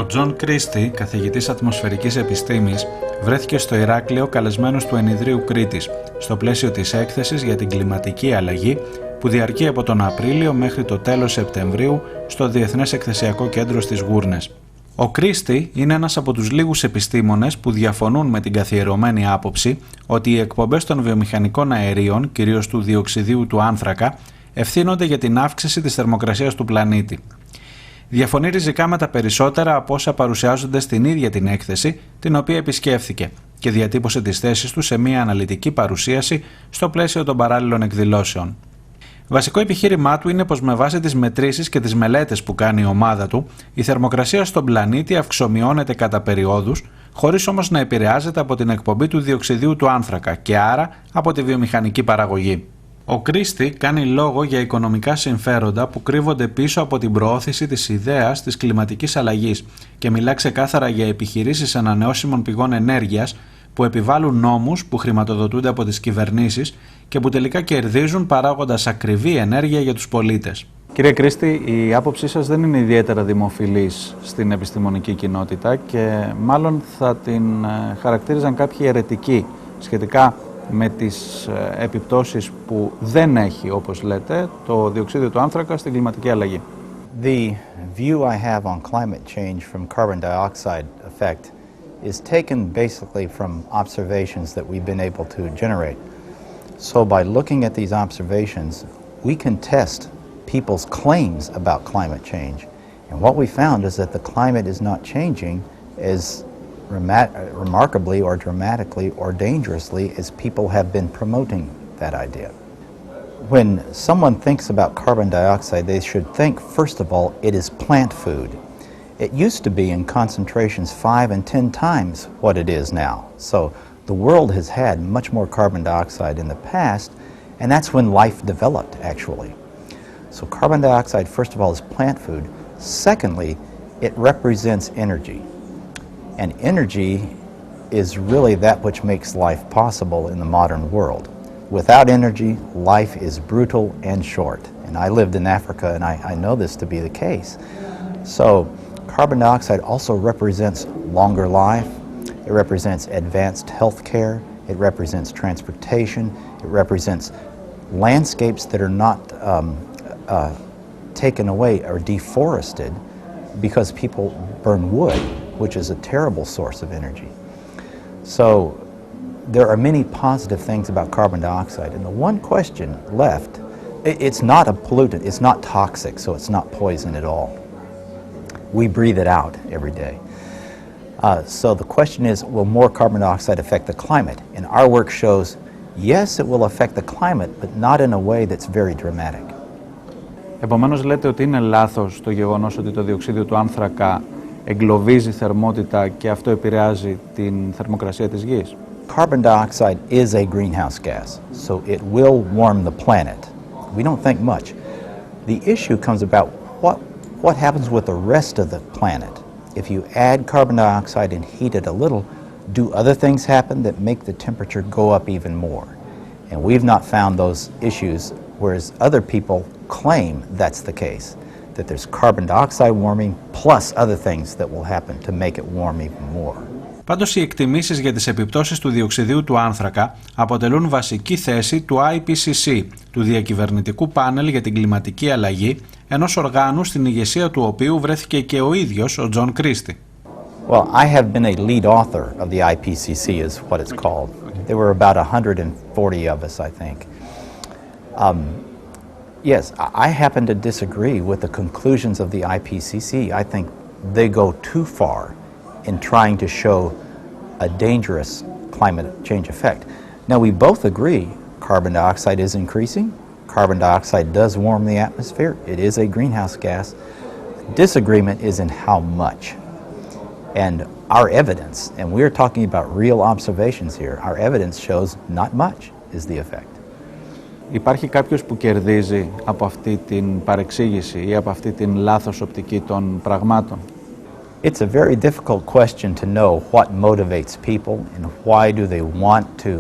Ο Τζον Κρίστη, καθηγητής ατμοσφαιρικής επιστήμης, βρέθηκε στο Ηράκλειο καλεσμένος του Ενιδρίου Κρήτης, στο πλαίσιο της έκθεσης για την κλιματική αλλαγή που διαρκεί από τον Απρίλιο μέχρι το τέλος Σεπτεμβρίου στο Διεθνές Εκθεσιακό Κέντρο στις Γούρνες. Ο Κρίστη είναι ένας από τους λίγους επιστήμονες που διαφωνούν με την καθιερωμένη άποψη ότι οι εκπομπές των βιομηχανικών αερίων, κυρίως του διοξιδίου του άνθρακα, ευθύνονται για την αύξηση της θερμοκρασίας του πλανήτη. Διαφωνεί ριζικά με τα περισσότερα από όσα παρουσιάζονται στην ίδια την έκθεση, την οποία επισκέφθηκε, και διατύπωσε τις θέσεις του σε μια αναλυτική παρουσίαση στο πλαίσιο των παράλληλων εκδηλώσεων. Βασικό επιχείρημά του είναι πως με βάση τις μετρήσεις και τις μελέτες που κάνει η ομάδα του, η θερμοκρασία στον πλανήτη αυξομειώνεται κατά περιόδους, χωρίς όμως να επηρεάζεται από την εκπομπή του διοξιδίου του άνθρακα και άρα από τη βιομηχανική παραγωγή. Ο Κρίστη κάνει λόγο για οικονομικά συμφέροντα που κρύβονται πίσω από την προώθηση της ιδέας της κλιματικής αλλαγής και μιλά ξεκάθαρα για επιχειρήσεις ανανεώσιμων πηγών ενέργειας που επιβάλλουν νόμους που χρηματοδοτούνται από τις κυβερνήσεις και που τελικά κερδίζουν παράγοντας ακριβή ενέργεια για τους πολίτες. Κύριε Κρίστη, η άποψή σας δεν είναι ιδιαίτερα δημοφιλής στην επιστημονική κοινότητα και μάλλον θα την χαρακτήριζαν κάποιοι αιρετικοί σχετικά με τις επιπτώσεις που δεν έχει, όπως λέτε, το διοξείδιο του άνθρακα στην κλιματική αλλαγή. The view I have on climate change from carbon dioxide effect is taken basically from observations that we've been able to generate. So by looking at these observations, we can test people's claims about climate change. And what we found is that the climate is not changing as remarkably or dramatically or dangerously as people have been promoting that idea. When someone thinks about carbon dioxide, they should think, first of all, it is plant food. It used to be in concentrations 5 and 10 times what it is now. So the world has had much more carbon dioxide in the past, and that's when life developed, actually. So carbon dioxide, first of all, is plant food. Secondly, it represents energy. And energy is really that which makes life possible in the modern world. Without energy, life is brutal and short. And I lived in Africa, and I know this to be the case. So carbon dioxide also represents longer life. It represents advanced health care. It represents transportation. It represents landscapes that are not taken away or deforested because people burn wood, which is a terrible source of energy. So there are many positive things about carbon dioxide, and the one question left, it's not a pollutant, it's not toxic, so it's not poison at all. We breathe it out every day. So the question is, will more carbon dioxide affect the climate? And our work shows, yes, it will affect the climate, but not in a way that's very dramatic. Επομένως λέτε ότι είναι λάθος το γεγονός ότι το διοξείδιο του άνθρακα εγκλωβίζει θερμότητα και αυτό επηρεάζει την θερμοκρασία της γης. Carbon dioxide is a greenhouse gas, so it will warm the planet. We don't think much. The issue comes about what happens with the rest of the planet. If you add carbon dioxide and heat it a little, do other things happen that make the temperature go up even more? And we've not found those issues, whereas other people claim that's the case, that there's carbon dioxide warming plus other things that will happen to make it warm even more. Πάντως οι εκτιμήσεις για τις επιπτώσεις του διοξιδίου του άνθρακα αποτελούν βασική θέση του IPCC, του Διακυβερνητικού Πάνελ για την Κλιματική Αλλαγή, ενός οργάνου στην ηγεσία του οποίου βρέθηκε και ο ίδιος ο Τζον Κρίστη. Well, I have been a lead author of the IPCC is what it's called. There were about 140 of us, I think. Yes, I happen to disagree with the conclusions of the IPCC. I think they go too far in trying to show a dangerous climate change effect. Now, we both agree carbon dioxide is increasing. Carbon dioxide does warm the atmosphere. It is a greenhouse gas. Disagreement is in how much. And our evidence, and we're talking about real observations here, our evidence shows not much is the effect. Υπάρχει κάποιος που κερδίζει από αυτή την παρεξήγηση ή από αυτή την λάθος οπτική των πραγμάτων? It's a very difficult question to know what motivates people and why do they want to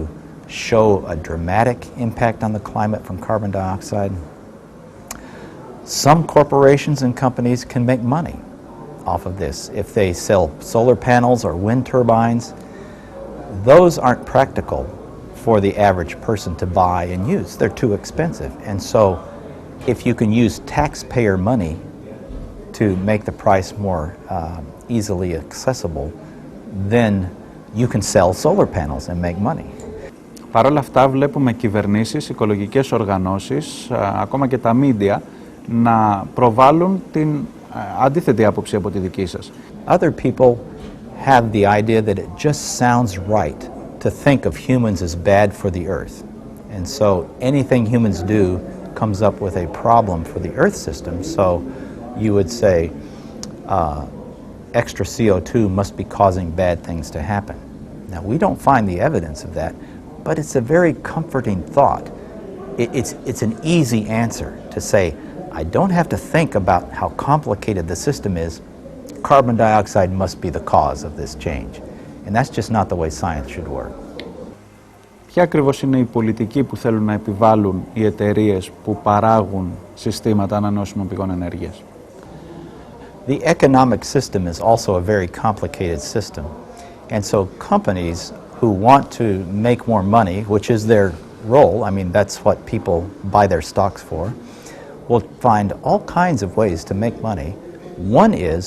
show a dramatic impact on the climate from carbon dioxide. Some corporations and companies can make money. off of this. If they sell solar panels or wind turbines, those aren't practical for the average person to buy and use. They're too expensive. And so if you can use taxpayer money to make the price more easily accessible, then you can sell solar panels and make money. Παρ' όλα αυτά βλέπουμε κυβερνήσεις, οικολογικές οργανώσεις, ακόμα και τα μίντια να προβάλλουν την αντίθετη άποψη από τη δική σας. Other people have the idea that it just sounds right to think of humans as bad for the earth. And so anything humans do comes up with a problem for the earth system. So you would say extra CO2 must be causing bad things to happen. Now we don't find the evidence of that, but it's a very comforting thought. It's an easy answer to say, I don't have to think about how complicated the system is. Carbon dioxide must be the cause of this change. And that's just not the way science should work. Ποια ακριβώς είναι η πολιτική που θέλουν να επιβάλλουν οι εταιρείες που παράγουν συστήματα ανανεώσιμων πηγών ενέργειας? The economic system is also a very complicated system. And so companies who want to make more money, which is their role, I mean that's what people buy their stocks for, will find all kinds of ways to make money. One is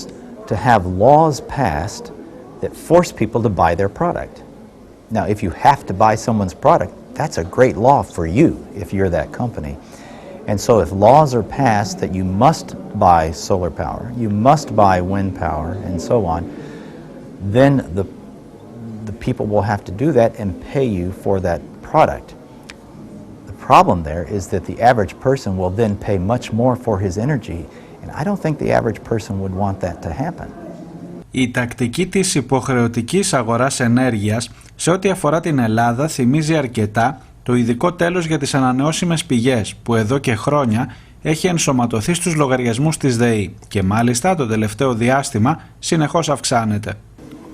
to have laws passed that force people to buy their product. Now, if you have to buy someone's product, that's a great law for you if you're that company. And so if laws are passed that you must buy solar power, you must buy wind power, and so on, then the people will have to do that and pay you for that product. The problem there is that the average person will then pay much more for his energy, and I don't think the average person would want that to happen. Η τακτική της υποχρεωτικής αγοράς ενέργειας σε ό,τι αφορά την Ελλάδα θυμίζει αρκετά το ειδικό τέλος για τις ανανεώσιμες πηγές που εδώ και χρόνια έχει ενσωματωθεί στους λογαριασμούς της ΔΕΗ και μάλιστα το τελευταίο διάστημα συνεχώς αυξάνεται.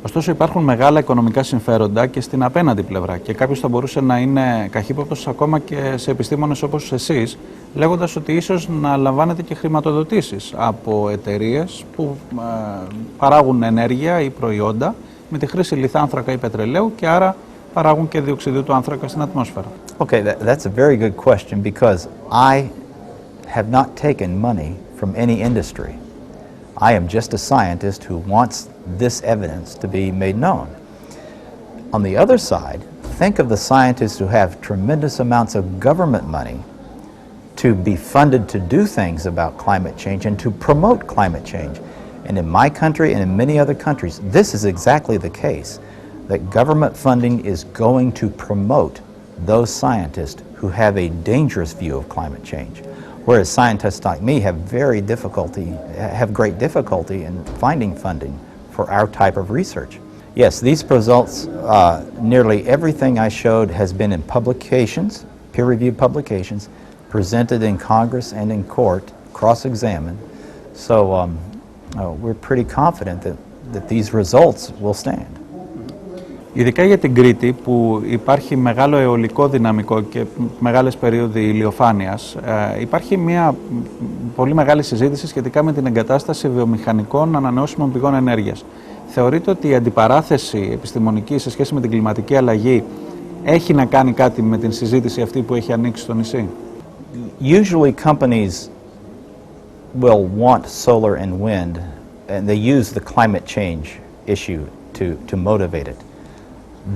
Ωστόσο υπάρχουν μεγάλα οικονομικά συμφέροντα και στην απέναντι πλευρά και κάποιος θα μπορούσε να είναι καχύποπτος ακόμα και σε επιστήμονες όπως εσείς, λέγοντας ότι ίσως να λαμβάνετε και χρηματοδοτήσεις από εταιρείες που παράγουν ενέργεια ή προϊόντα με τη χρήση λιθάνθρακα ή πετρελαίου και άρα παράγουν και διοξιδίου του άνθρακα στην ατμόσφαιρα. Okay, that's a very good question because I have not taken money from any industry. I am just a scientist who wants this evidence to be made known. On the other side, think of the scientists who have tremendous amounts of government money to be funded to do things about climate change and to promote climate change. And in my country and in many other countries, this is exactly the case, that government funding is going to promote those scientists who have a dangerous view of climate change. Whereas scientists like me have great difficulty in finding funding for our type of research. Yes, these results, nearly everything I showed has been in publications, peer-reviewed publications, presented in Congress and in court, cross-examined. So we're pretty confident that these results will stand. Ειδικά για την Κρήτη που υπάρχει μεγάλο αιωλικό δυναμικό και μεγάλες περίοδοι ηλιοφάνειας, υπάρχει μια πολύ μεγάλη συζήτηση σχετικά με την εγκατάσταση βιομηχανικών ανανεώσιμων πηγών ενέργειας. Θεωρείτε ότι η αντιπαράθεση επιστημονική σε σχέση με την κλιματική αλλαγή έχει να κάνει κάτι με την συζήτηση αυτή που έχει ανοίξει στο νησί? Usually companies will want solar and wind and they use the climate change issue to motivate it.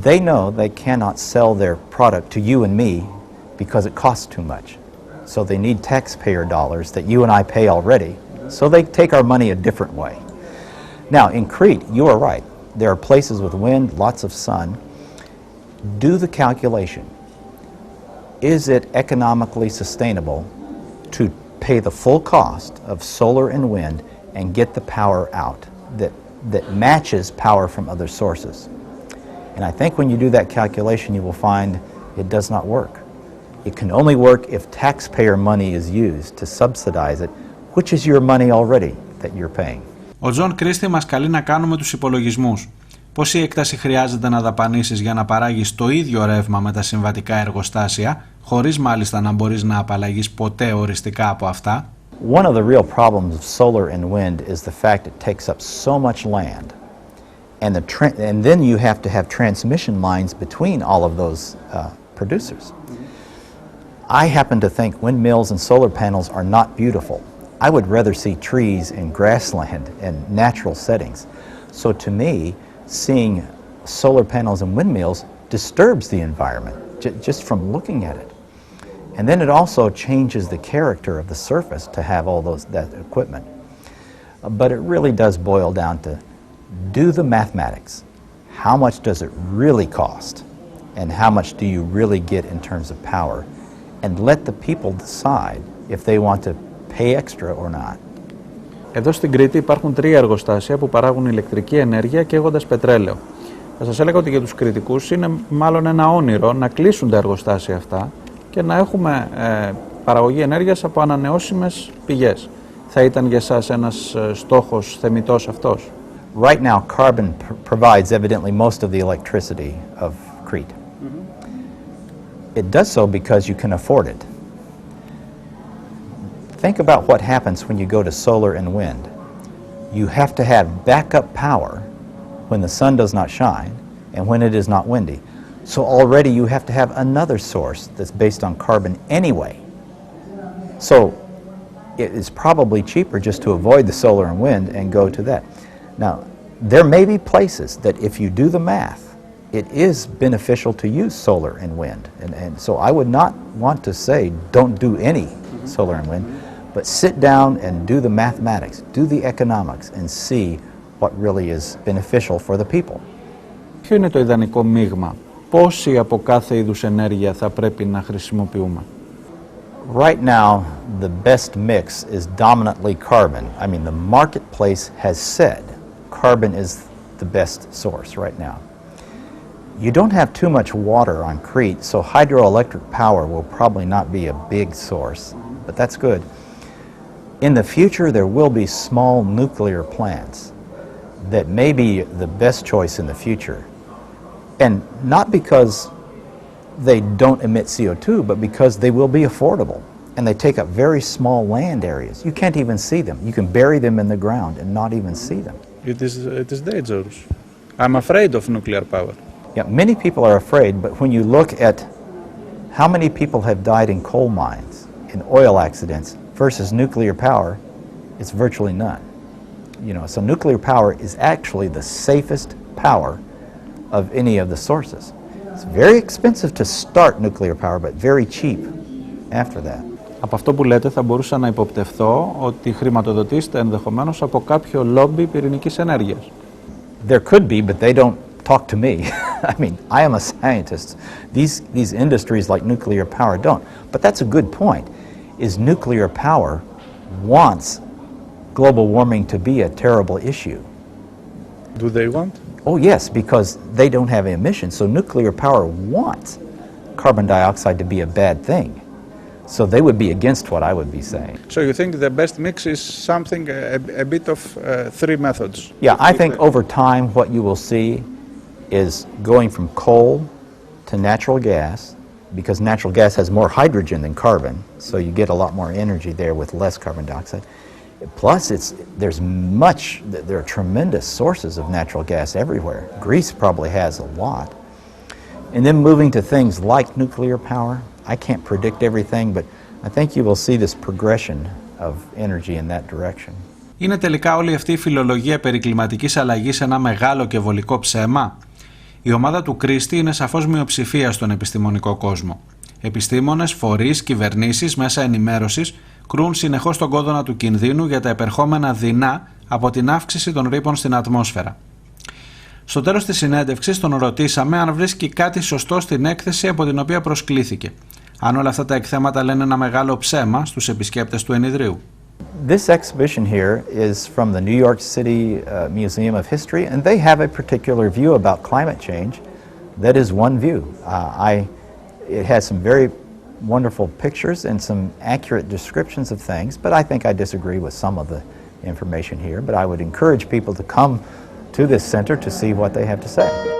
They know they cannot sell their product to you and me because it costs too much. So they need taxpayer dollars that you and I pay already. So they take our money a different way. Now in Crete, you are right. There are places with wind, lots of sun. Do the calculation. Is it economically sustainable to pay the full cost of solar and wind and get the power out that matches power from other sources? And I think when you do that calculation, you will find it does not work. It can only work if taxpayer money is used to subsidize it, which is your money already that you're paying. Ο Τζον Κρίστη μας καλεί να κάνουμε τους υπολογισμούς. Πόση έκταση χρειάζεται να δαπανίσεις για να παράγεις το ίδιο ρεύμα με τα συμβατικά εργοστάσια, χωρίς μάλιστα να μπορείς να απαλλαγείς ποτέ οριστικά από αυτά? One of the real problems of solar and wind is the fact it takes up so much land. And then you have to have transmission lines between all of those producers. I happen to think windmills and solar panels are not beautiful. I would rather see trees and grassland and natural settings. So to me, seeing solar panels and windmills disturbs the environment just from looking at it. And then it also changes the character of the surface to have all that equipment. But it really does boil down to do the mathematics. How much does it really cost? And how much do you really get in terms of power? And let the people decide if they want to pay extra or not. Εδώ στην Κρήτη υπάρχουν 3 εργοστάσια που παράγουν ηλεκτρική ενέργεια καίγοντας πετρέλαιο. Θα σας έλεγα ότι για τους Κρητικούς είναι μάλλον ένα όνειρο να κλείσουν τα εργοστάσια αυτά και να έχουμε παραγωγή ενέργειας από ανανεώσιμες πηγές. Θα ήταν για εσάς ένας στόχος θεμιτός αυτός? Right now, carbon provides evidently most of the electricity of Crete. It does so because you can afford it. Think about what happens when you go to solar and wind. You have to have backup power when the sun does not shine and when it is not windy. So already you have to have another source that's based on carbon anyway. So it is probably cheaper just to avoid the solar and wind and go to that. Now, there may be places that if you do the math, it is beneficial to use solar and wind. And so I would not want to say don't do any solar and wind, but sit down and do the mathematics, do the economics, and see what really is beneficial for the people. Ποιο είναι το ιδανικό μείγμα? Πόση από κάθε είδους ενέργεια θα πρέπει να χρησιμοποιούμε? Right now, the best mix is dominantly carbon. I mean, the marketplace has said carbon is the best source right now. You don't have too much water on Crete, so hydroelectric power will probably not be a big source, but that's good. In the future, there will be small nuclear plants that may be the best choice in the future. And not because they don't emit CO2, but because they will be affordable. And they take up very small land areas. You can't even see them. You can bury them in the ground and not even see them. It is dangerous. I'm afraid of nuclear power. Yeah, many people are afraid, but when you look at how many people have died in coal mines, in oil accidents, versus nuclear power, it's virtually none. So nuclear power is actually the safest power of any of the sources. It's very expensive to start nuclear power, but very cheap after that. Από αυτό που λέτε θα μπορούσα να υποπτευθώ ότι χρηματοδοτήσετε ενδεχομένως από κάποιο λόμπι πυρηνικής ενέργειας. There could be, but they don't talk to me. I mean, I am a scientist. These industries like nuclear power don't. But that's a good point, is nuclear power wants global warming to be a terrible issue. Do they want? Oh yes, because they don't have emissions. So nuclear power wants carbon dioxide to be a bad thing. So they would be against what I would be saying. So you think the best mix is something, a bit of 3 methods? Yeah, I think over time what you will see is going from coal to natural gas, because natural gas has more hydrogen than carbon, so you get a lot more energy there with less carbon dioxide. Plus, there are tremendous sources of natural gas everywhere. Greece probably has a lot. And then moving to things like nuclear power, I can't predict everything, but I think you will see this progression of energy in that direction. Είναι τελικά όλη αυτή η φιλολογία περί κλιματικής αλλαγής ένα μεγάλο και βολικό ψέμα? Η ομάδα του Κρίστη είναι σαφώς μειοψηφία στον επιστημονικό κόσμο. Επιστήμονες, φορείς, κυβερνήσεις, μέσα ενημέρωσης κρούν συνεχώς τον κόδωνα του κινδύνου για τα επερχόμενα δεινά από την αύξηση των ρήπων στην ατμόσφαιρα. Στο τέλος της συνέντευξης τον ρωτήσαμε αν βρίσκει κάτι σωστό στην έκθεση από την οποία προσκλήθηκε. Αν όλα αυτά τα εκθέματα λένε ένα μεγάλο ψέμα στους επισκέπτες του ενιδρίου. This exhibition here is from the New York City Museum of History, and they have a particular view about climate change. That is one view. It has some very wonderful pictures and some accurate descriptions of things, but I think I disagree with some of the information here. But I would encourage people to come to this center to see what they have to say.